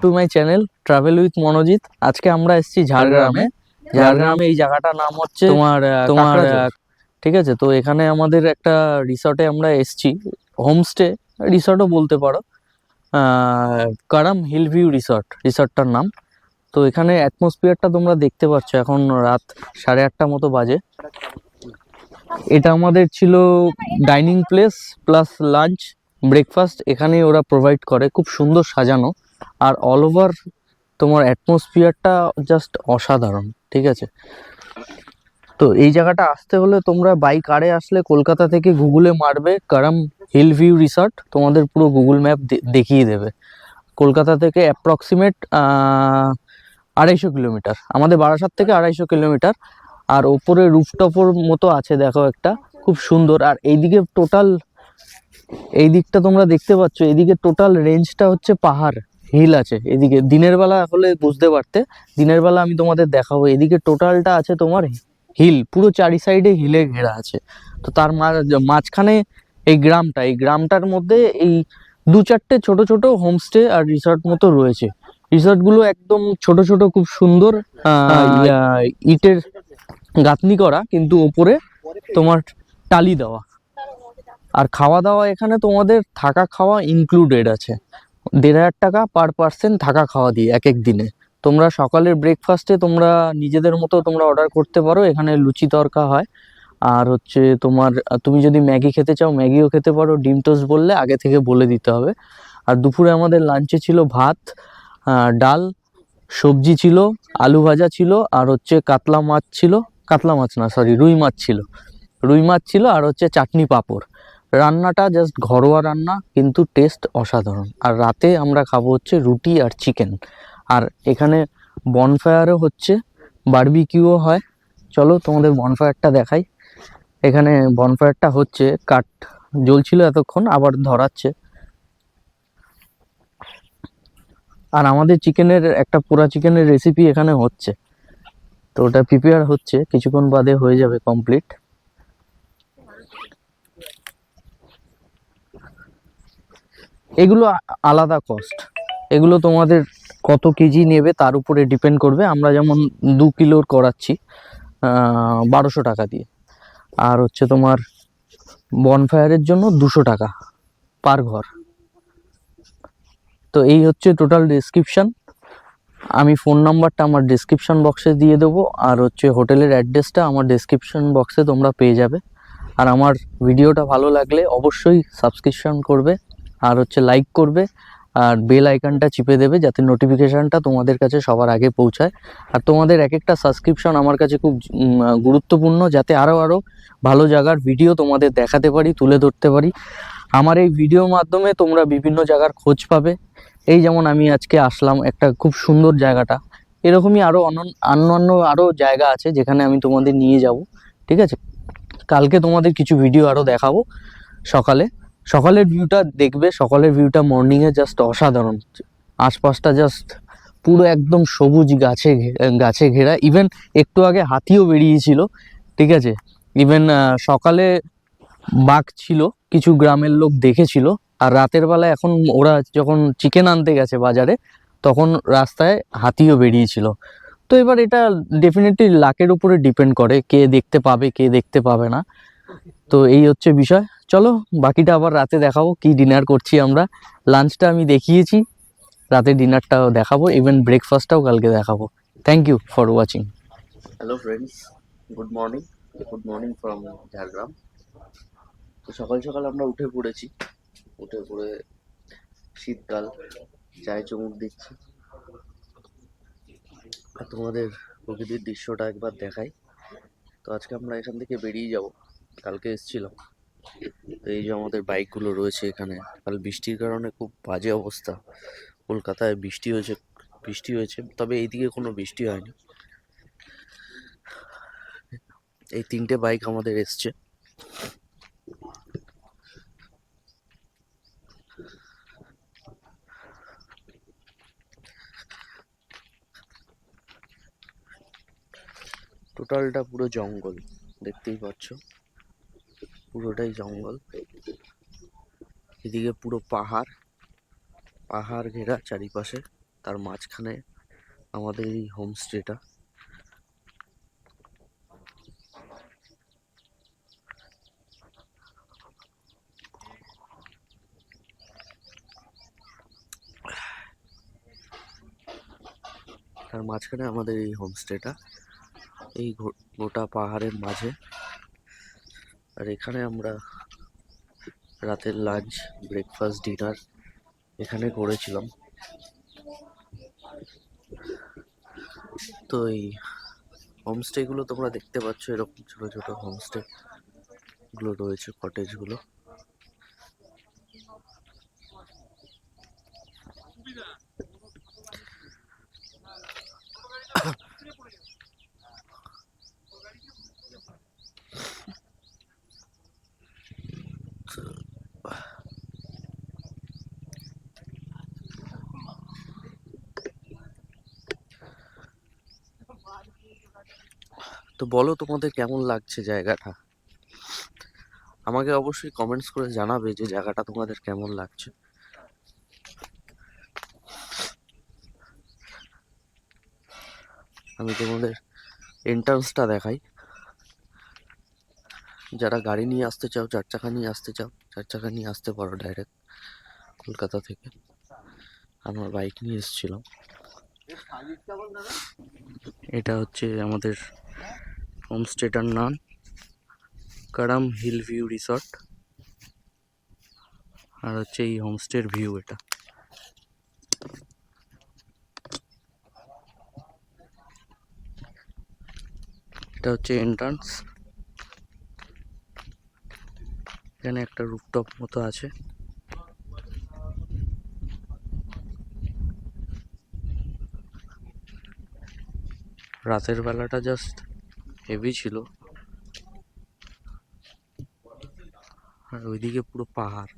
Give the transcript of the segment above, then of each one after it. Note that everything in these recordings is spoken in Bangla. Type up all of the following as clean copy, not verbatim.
Two my channel travel with Monojit. আজকে আমরা এসেছি ঝাড়গ্রামে। ঝাড়গ্রামে এই জায়গাটার নাম হচ্ছে তোমার ঠিক আছে। তো এখানে আমাদের একটা রিসর্টে আমরা এসেছি, হোমস্টে রিসর্টও বলতে পারো, কারাম হিল ভিউ রিসর্টটার নাম। তো এখানে অ্যাটমসফিয়ারটা তোমরা দেখতে পাচ্ছ, এখন রাত 8:30 মতো বাজে। এটা আমাদের ছিল dining place plus lunch breakfast, এখানে ওরা প্রোভাইড করে, খুব সুন্দর সাজানো। আর অল ওভার তোমার অ্যাটমসফিয়ারটা জাস্ট অসাধারণ, ঠিক আছে। তো এই জায়গাটা আসতে হলে তোমরা বাই কারে আসলে কলকাতা থেকে গুগলে মারবে কারাম হিল ভিউ রিসর্ট, তোমাদের পুরো গুগল ম্যাপ দেখিয়ে দেবে। কলকাতা থেকে অ্যাপ্রক্সিমেট 250 কিলোমিটার, আমাদের বারাসাত থেকে 250 কিলোমিটার। আর ওপরে রুফটপের মতো আছে, দেখো একটা খুব সুন্দর। আর এইদিকে টোটাল, এই দিকটা তোমরা দেখতে পাচ্ছ, এইদিকে টোটাল রেঞ্জটা হচ্ছে পাহাড়, হিল আছে এদিকে। দিনের বেলা হলে বুঝতে পারতে, দিনের বেলা আমি তোমাদের দেখাবো। এদিকে টোটালটা আছে তোমার হিল, পুরো চারি সাইডে হিলে ঘেরা আছে। তো তার মাঝখানে এই গ্রামটার মধ্যে এই 2-4টে ছোট ছোট হোমস্টে আর রিসর্ট মতো রয়েছে। রিসর্ট গুলো একদম ছোট ছোট, খুব সুন্দর, ইটের গাঁথনি করা, কিন্তু ওপরে তোমার টালি দেওয়া। আর খাওয়া দাওয়া এখানে তোমাদের থাকা খাওয়া ইনক্লুডেড আছে, 1,500 টাকা পার পার্সন থাকা খাওয়া দিয়ে এক এক দিনে। তোমরা সকালের ব্রেকফাস্টে তোমরা নিজেদের মতো তোমরা অর্ডার করতে পারো, এখানে লুচি তড়কা হয়। আর হচ্ছে তোমার, তুমি যদি ম্যাগি খেতে চাও ম্যাগিও খেতে পারো, ডিম টোস্ট বললে আগে থেকে বলে দিতে হবে। আর দুপুরে আমাদের লাঞ্চে ছিল ভাত, ডাল, সবজি ছিল, আলু ভাজা ছিল, আর হচ্ছে কাতলা মাছ ছিল, কাতলা মাছ না সরি রুই মাছ ছিল, আর হচ্ছে চাটনি পাঁপড়। রান্নাটা জাস্ট ঘরোয়া রান্না, কিন্তু টেস্ট অসাধারণ। আর রাতে আমরা খাবো হচ্ছে রুটি আর চিকেন। আর এখানে বনফায়ারও হচ্ছে, বারবিকিউও হয়। চলো তোমাদের বনফায়ারটা দেখাই। এখানে বনফায়ারটা হচ্ছে, কাঠ জ্বলছিল এতক্ষণ, আবার ধরাচ্ছে। আর আমাদের চিকেনের একটা পোড়া চিকেনের রেসিপি এখানে হচ্ছে, তো ওটা প্রিপেয়ার হচ্ছে, কিছুক্ষণ বাদে হয়ে যাবে কমপ্লিট। এগুলো আলাদা কস্ট, এগুলো তোমাদের কত কেজি নেবে তার উপরে ডিপেন্ড করবে। আমরা যেমন 2 কিলোর করাচ্ছি 1200 টাকা দিয়ে। আর হচ্ছে তোমার বনফায়ারের জন্য 200 টাকা পার ঘর। তো এই হচ্ছে টোটাল ডেসক্রিপশন। আমি ফোন নাম্বারটা আমার ডেসক্রিপশন বক্সে দিয়ে দেবো, আর হচ্ছে হোটেলের অ্যাড্রেসটা আমার ডেসক্রিপশন বক্সে তোমরা পেয়ে যাবে। আর আমার ভিডিওটা ভালো লাগলে অবশ্যই সাবস্ক্রিপশন করবে, আর হচ্ছে লাইক করবে, আর বেল আইকনটা চিপে দেবে, যাতে নোটিফিকেশানটা তোমাদের কাছে সবার আগে পৌঁছায়। আর তোমাদের এক একটা সাবস্ক্রিপশন আমার কাছে খুব গুরুত্বপূর্ণ, যাতে আরও ভালো জায়গার ভিডিও তোমাদের দেখাতে পারি, তুলে ধরতে পারি। আমার এই ভিডিওর মাধ্যমে তোমরা বিভিন্ন জায়গার খোঁজ পাবে। এই যেমন আমি আজকে আসলাম একটা খুব সুন্দর জায়গাটা, এরকমই আরও অন্যান্য আরও জায়গা আছে যেখানে আমি তোমাদের নিয়ে যাব, ঠিক আছে। কালকে তোমাদের কিছু ভিডিও আরও দেখাবো। সকালের ভিউটা দেখবে, সকালের ভিউটা মর্নিংয়ে জাস্ট অসাধারণ। আশপাশটা জাস্ট পুরো একদম সবুজ গাছে ঘেরা। ইভেন একটু আগে হাতিও বেরিয়েছিল, ঠিক আছে। ইভেন সকালে বাঘ ছিল, কিছু গ্রামের লোক দেখেছিল। আর রাতের বেলা এখন ওরা যখন চিকেন আনতে গেছে বাজারে, তখন রাস্তায় হাতিও বেরিয়েছিল। তো এবার এটা ডেফিনেটলি লাকের উপরে ডিপেন্ড করে, কে দেখতে পাবে কে দেখতে পাবে না। তো এই হচ্ছে বিষয়। চলো বাকিটা আবার রাতে দেখাবো, কি ডিনার করছি আমরা। লাঞ্চটা আমি দেখিয়েছি, রাতে ডিনারটাও দেখাবো, ইভেন ব্রেকফাস্টটাও কালকে দেখাবো। Thank you for watching. Hello friends, good morning from Jhargram. তো সকাল সকাল আমরা উঠে পড়ে শীতকাল, চায়ে চুমুক দিচ্ছি। আর তোমাদের প্রকৃতির দৃশ্যটা একবার দেখাই। তো আজকে আমরা এখান থেকে বেরিয়ে যাব, কালকে এসেছিলাম। তো এই যে আমাদের বাইকগুলো রয়েছে এখানে, কাল বৃষ্টির কারণে খুব বাজে অবস্থা। কলকাতায় বৃষ্টি হয়েছে, তবে এইদিকে কোনো বৃষ্টি হয়নি। এই 3টে বাইক আমাদের এসছে। টোটালটা পুরো জঙ্গল, দেখতেই পাচ্ছ, পুরোটাই জঙ্গল। এদিকে পুরো পাহাড় ঘেরা চারিপাশে। তার মাঝখানে আমাদের এই হোমস্টেটা। এই গোটা পাহাড়ের মাঝে। আর এখানে আমরা রাতের লাঞ্চ, ব্রেকফাস্ট, ডিনার এখানে করেছিলাম। তো এই হোমস্টে গুলো তোমরা দেখতে পাচ্ছ, এরকম ছোট ছোট হোমস্টে গুলো রয়েছে, কটেজ গুলো। তো বলো তোমাদের কেমন লাগছে জায়গাটা। আমাকে অবশ্যই কমেন্টস করে জানাবে যে জায়গাটা তোমাদের কেমন লাগছে। আমি তোমাদের এন্ট্রান্সটা দেখাই। যারা গাড়ি নিয়ে আসতে চাও, 4 চাকা নিয়ে আসতে চাও, 4 চাকা নিয়ে আসতে পারো ডাইরেক্ট কলকাতা থেকে। আমরা বাইক নিয়ে এসেছিলাম। এটা হচ্ছে আমাদের হোমস্টেটার নাম কারাম হিল ভিউ রিসর্ট। আর হচ্ছে এই হোমস্টের ভিউ এটা। এটা হচ্ছে এন্ট্রান্স। এখানে একটা রুফটপ মতো আছে। রাতের বেলাটা জাস্ট হেভি ছিল। আর ওইদিকে পুরো পাহাড়,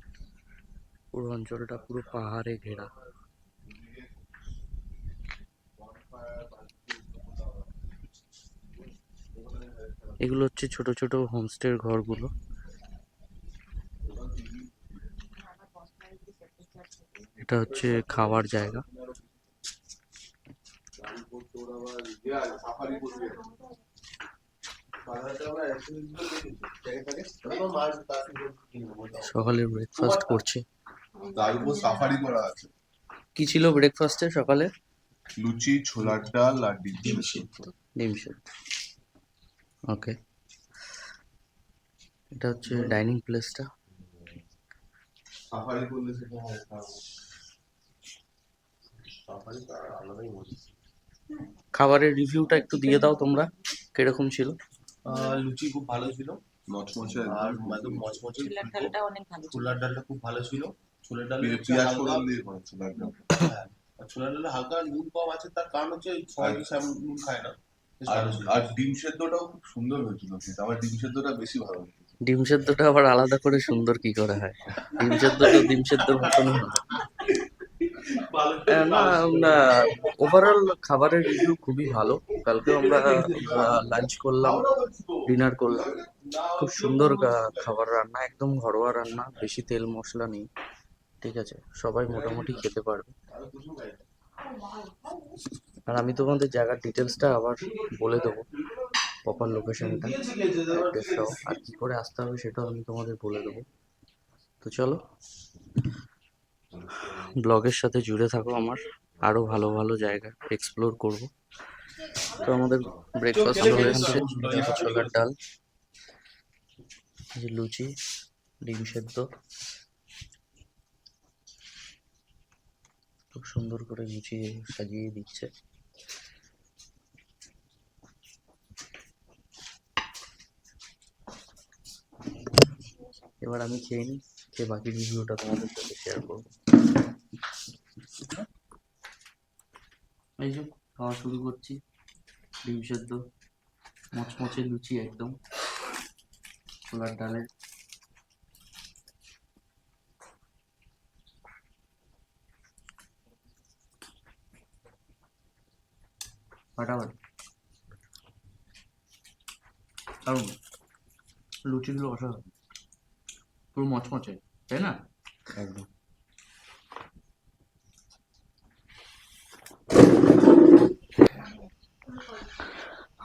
পুরো অঞ্চলটা পুরো পাহাড়ে ঘেরা। এগুলো হচ্ছে ছোট ছোট হোমস্টের ঘরগুলো। এটা হচ্ছে খাওয়ার জায়গা। সকালে ব্রেকফাস্ট করছে। সাফারি করা আছে। কি ছিল ব্রেকফাস্টে সকালে? লুচি, ছোলার ডাল আর ডিম সিদ্ধ। ডিম সিদ্ধ। ওকে, এটা হচ্ছে ডাইনিং প্লেসটা। সাফারি করলে সেটা হয় সাফারি তার আলাদাই মজা। খাবারের রিভিউটা একটু দিয়ে দাও তোমরা, কিরকম ছিল? লুচি খুব ভালো ছিল, মচমচে আর একদম। একদম মচমচে। ছোলার ডালটা অনেক ভালো ছিল। ছোলার ডালটা খুব ভালো ছিল। ছোলার ডালে পেঁয়াজ হালকা, ফোড়ন দিয়ে করে ছোলার ডাল। হ্যাঁ, আর ছোলার ডালে হালকা নুন কম আছে, তার কারণ হচ্ছে সবাই তো সেমন নুন খায় না। বেশ আর ভালো ছিল। আর ডিম সেদ্ধটাও খুব সুন্দর হয়েছিল খেতে। আমার ডিম সেদ্ধটা বেশি ভালো লেগেছে। ডিম সেদ্ধটা আবার আলাদা করে সুন্দর কি করে হয়? ডিম সেদ্ধটা ডিম সেদ্ধর মতনই হয়। না না, ওভারঅল খাবারের রিভিউ খুবই ভালো। কালকেও আমরা লাঞ্চ করলাম, ডিনার করলাম। খুব সুন্দর খাবার রান্না, একদম ঘরোয়া রান্না, বেশি তেল মশলা নেই। ঠিক আছে, সবাই মোটামুটি খেতে পারবে। আর আমি তোমাদের জায়গার ডিটেলসটা আবার বলে দেবো, প্রপার লোকেশনটা, অ্যাড্রেস সহ, আর কি করে আসতে হবে সেটাও আমি তোমাদের বলে দেবো। তো চলো, ব্লগের সাথে জুড়ে থাকো। আমার আরো ভালো ভালো জায়গা এক্সপ্লোর করব। তো আমাদের ব্রেকফাস্ট চলে এসেছে। এটা হচ্ছে ছোলার ডাল, এই যে লুচি, ডিম সেদ্ধ, খুব সুন্দর করে গুছিয়ে সাজিয়ে দিচ্ছে। এবার আমি খেয়ে নিই, খেয়ে বাকি রিভিউটা তোমাদের সাথে শেয়ার করবো। এই যে খাওয়া শুরু করছি। ডিম সেদ্ধ, মচমচে লুচি একদম, ছোলার ডালের। ফাটাফাটি। আর লুচিগুলো অসাধারণ, পুরো মচমচে, তাই না? একদম।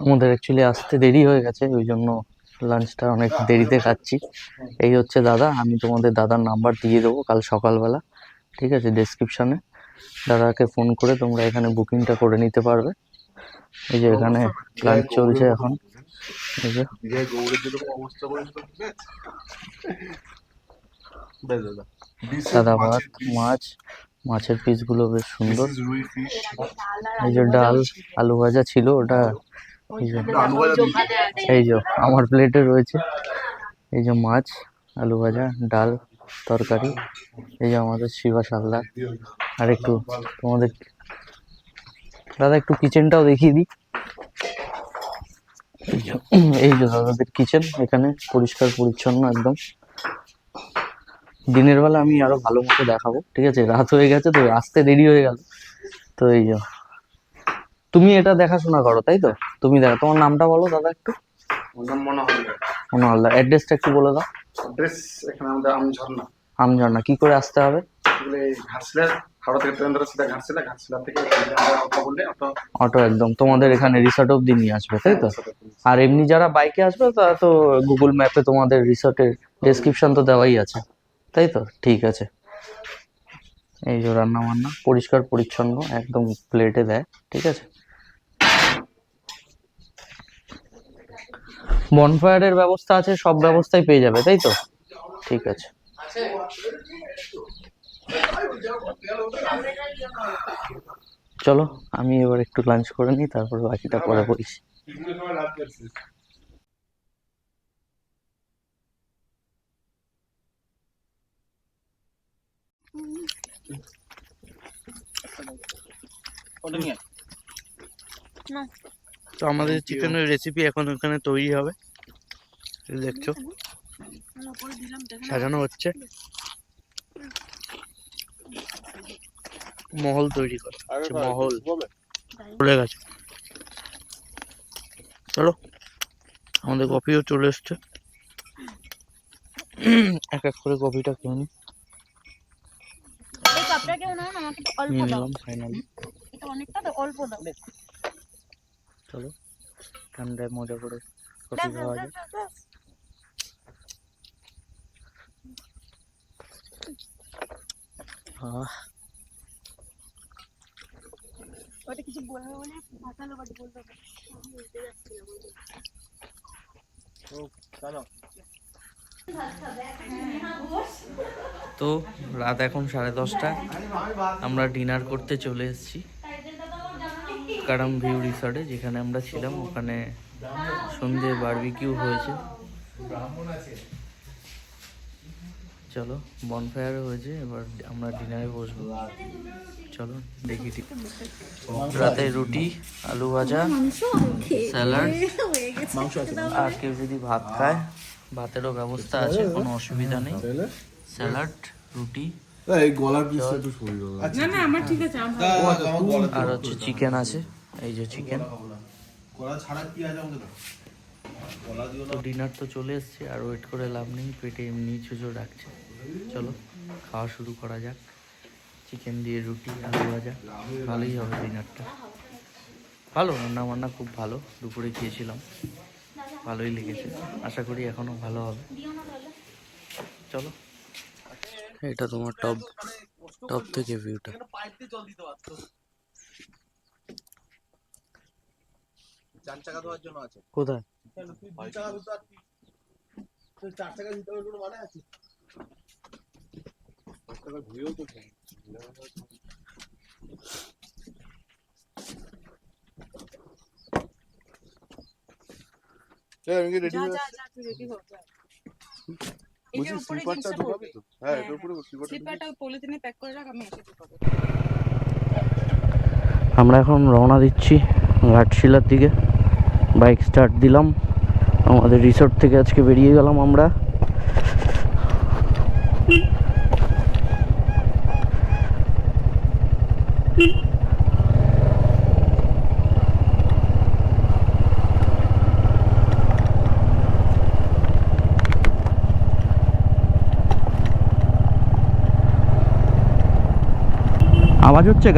আমাদের অ্যাকচুয়ালি আসতে দেরি হয়ে গেছে, ওই জন্য লাঞ্চটা অনেক দেরিতে খাচ্ছি। এই হচ্ছে দাদা, আমি তোমাদের দাদার নাম্বার দিয়ে দেবো কাল সকালবেলা, ঠিক আছে, ডেসক্রিপশনে। দাদাকে ফোন করে তোমরা এখানে বুকিংটা করে নিতে পারবে। এই যে এখানে লাঞ্চ চলছে এখন, এই যে দীঘায় গৌড়ের যেরকম অবস্থা করেছিল, বেশ দাদা সাদা ভাত, মাছ, মাছের পিসগুলো বেশ সুন্দর। রুই ফিশ, এই যে ডাল, আলু ভাজা ছিল ওটা, এই যে আলু ভাজা দিয়েছে। এই যে আমার প্লেটে রয়েছে, এই যে মাছ, আলু ভাজা, ডাল, তরকারি। এই যে আমাদের শিবা সালদার। আর একটু তোমাদের দাদা একটু কিচেনটাও দেখিয়ে দিই। এই যে দাদাদের কিচেন, এখানে পরিষ্কার পরিচ্ছন্ন একদম। দিনের বেলা আমি আরো ভালো মতো দেখাবো, ঠিক আছে, রাত হয়ে গেছে তো আসতে দেরি হয়ে গেল। তো এই যে তুমি এটা দেখাশোনা করো, তাই তো? তুমি দেখো, তোমার নামটা বলো দাদা একটু। মনে হালদার। অ্যাড্রেসটা একটু বলে দাও। অ্যাড্রেস এখানে আমাদের আমঝর্ণা, আমঝর্ণা। কি করে আসতে হবে? এগুলো ঘাটশিলা, হাওড়া থেকে ট্রেন ধরে সিধা ঘাটশিলা, ঘাটশিলা থেকে আমরা অটো বললে অটো একদম তোমাদের এখানে রিসর্ট অব্দি নিয়ে আসবে, তাই তো? আর এমনি যারা বাইকে আসবে তারা তো গুগল ম্যাপে তোমাদের রিসর্টের ডেসক্রিপশন তো দেওয়াই আছে, তাই তো? ঠিক আছে। এই যে রান্না বান্না পরিষ্কার পরিচ্ছন্ন একদম প্লেটে দেয়, ঠিক আছে। বনফায়ারের ব্যবস্থা আছে, সব ব্যবস্থাই পেয়ে যাবে, তাই তো? ঠিক আছে। চলো আমি এবার একটু লাঞ্চ করে নিই, তারপর বাকিটা পরে করিস। তো আমাদের চিকেনের রেসিপি এখন ওখানে তৈরি হবে, দেখছো সাজানো হচ্ছে, মহল তৈরি করা হচ্ছে, মহল চলে গেছে। চলো আমাদের কফিও চলে এসছে, এক এক করে কফিটা খেয়ে নিই। নিয়ে নিলাম ফাইনালি। চলো ঠান্ডায় মজা করে কফি খাওয়া যায়। কিছু বলবে বলে ফাটালো, বাট বলতে বুঝতে তো রাত এখন 10:30, আমরা ডিনার করতে চলে এসেছি কারাম ভিউ রিসর্টে, যেখানে আমরা ছিলাম। ওখানে সন্ধ্যে বারবিকিউ হয়েছে, চলো বনফায়ার হয়েছে, এবার আমরা ডিনারে বসবো। চলো দেখি। রাতে রুটি, আলু ভাজা, স্যালাড, আর কেউ যদি ভাত খায় ভাতেরও ব্যবস্থা আছে, কোনো অসুবিধা নেই। স্যালাড, রুটি, এই গলার পিসটা একটু সরিয়ে দাও। না না আমার ঠিক আছে, আর হচ্ছে চিকেন আছে, এই যে চিকেন। গলা ছাড়া কি আছে আমাকে দাও, গলা দিও না। তো ডিনার তো চলে এসছে, আর ওয়েট করে লাভ নেই, পেটে এমনি চুজো ডাকছে। চলো খাওয়া শুরু করা যাক। চিকেন দিয়ে রুটি, আলু ভাজা, ভালোই হবে ডিনারটা। ভালো রান্না বান্না, খুব ভালো। দুপুরে খেয়েছিলাম, ভালোই লেগেছে, আশা করি এখনো ভালো হবে। চলো, এটা তোমার টপ থেকে ভিউটা। চার চাকা দেওয়ার জন্য আছে কোথায়? দুই চাকা দুটো আর চার চাকা দিতে হবে কোনো মানে আছে? ঘুরেও তো আমরা এখন রওনা দিচ্ছি ঘাটশিলার দিকে। বাইক স্টার্ট দিলাম, আমাদের রিসোর্ট থেকে আজকে বেরিয়ে গেলাম আমরা। আওয়াজ হচ্ছে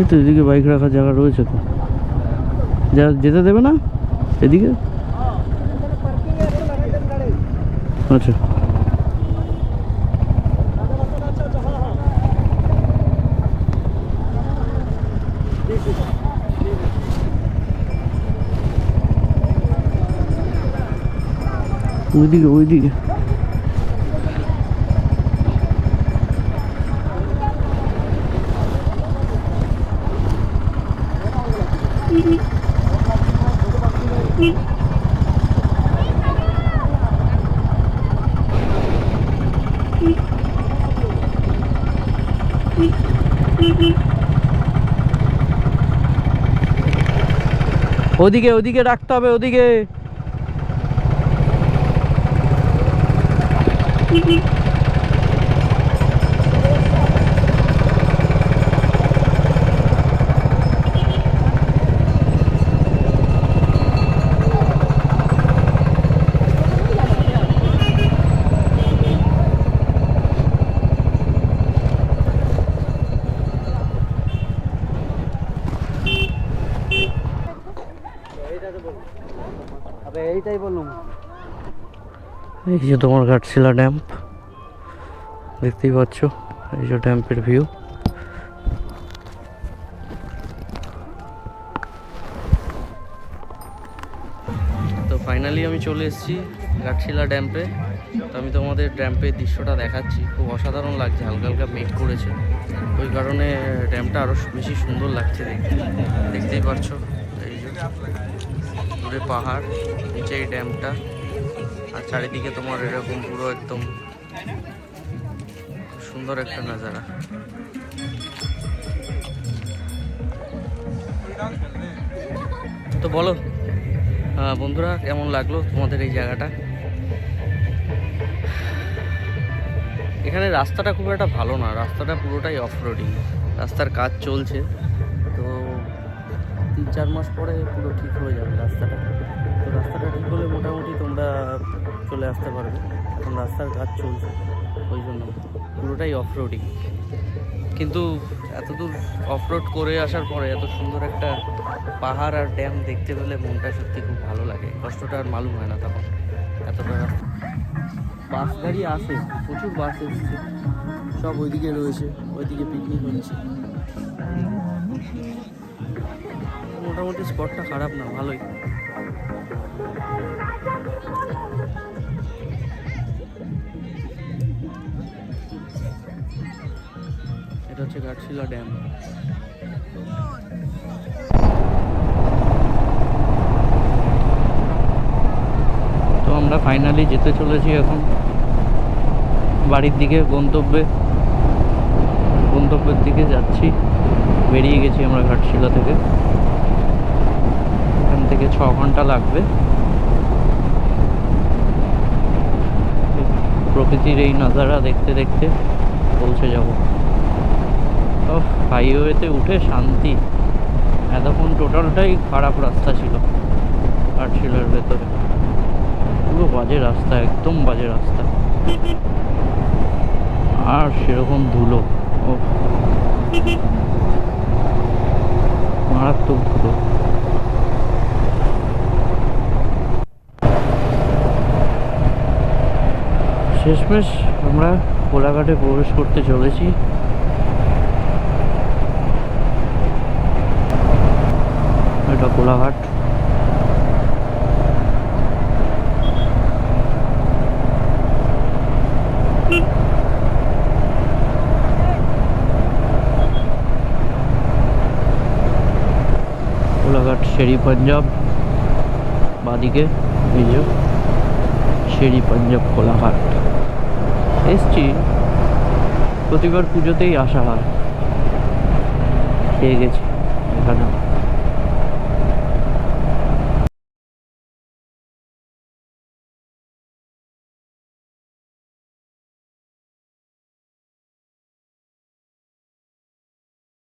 এই তো এদিকে বাইক রাখার জায়গা রয়েছে তো, যা যেতে দেবে না এদিকে? আচ্ছা, ওইদিকে ওইদিকে। ওদিকে ওদিকে রাখতে হবে, ওদিকে। এই যে তোমার ঘাটশিলা ড্যাম্প দেখতেই পাচ্ছ, এই যে ড্যাম্পের ভিউ। তো ফাইনালি আমি চলে এসেছি ঘাটশিলা ড্যাম্পে। তো আমি তোমাদের ড্যাম্পের দৃশ্যটা দেখাচ্ছি, খুব অসাধারণ লাগছে, হালকা হালকা মেঘ করেছে, ওই কারণে ড্যামটা আরও বেশি সুন্দর লাগছে দেখতে। দেখতেই পাচ্ছ এই যে দূরে পাহাড়, নিচে এই ড্যামটা, আর চারিদিকে তোমার এরকম পুরো একদম সুন্দর একটা নাজারা। তো বলো বন্ধুরা, কেমন লাগলো তোমাদের এই জায়গাটা? এখানে রাস্তাটা খুব একটা ভালো না, রাস্তাটা পুরোটাই অফ রোডিং, রাস্তার কাজ চলছে, তো 3-4 মাস পরে পুরো ঠিক হয়ে যাবে রাস্তাটা। তো রাস্তাটা ঠিক হলে মোটামুটি তোমরা চলে আসতে পারবে, এখন রাস্তার কাজ চলছে, ওই জন্য পুরোটাই অফ রোডিং। কিন্তু এতদূর অফ রোড করে আসার পরে এত সুন্দর একটা পাহাড় আর ড্যাম দেখতে পেলে মনটা সত্যি খুব ভালো লাগে, কষ্টটা আর মালুম হয় না তখন। এতটা বাস গাড়ি আসে, প্রচুর বাস এসছে, সব ওইদিকে রয়েছে, ওইদিকে পিকনিক হচ্ছে। মোটামুটি স্পটটা খারাপ না, ভালোই। এটা হচ্ছে ঘাটশিলা ড্যাম। তো আমরা ফাইনালি যেতে চলেছি এখন বাড়ির দিকে, গন্তব্যের দিকে যাচ্ছি। বেরিয়ে গেছি আমরা ঘাটশিলা থেকে, এখান থেকে 6 ঘন্টা লাগবে। প্রকৃতির এই নাজারা দেখতে দেখতে পৌঁছে যাব। হাইওয়েতে উঠে শান্তি, এতক্ষণ টোটালটাই খারাপ রাস্তা ছিল ঘাটশিলার ভেতরে, পুরো বাজে রাস্তা, একদম বাজে রাস্তা, আর সেরকম ধুলো, ও মারাত্মক ধুলো। শেষমেশ আমরা কোলাঘাটে প্রবেশ করতে চলেছি। এটা কোলাঘাট। কোলাঘাট শেরি পাঞ্জাব, বাদিকে এই যে শেরি পাঞ্জাব কোলাঘাট। এসছি, প্রতিবার পুজোতেই আসা হয়, পেয়ে গেছি। এখানে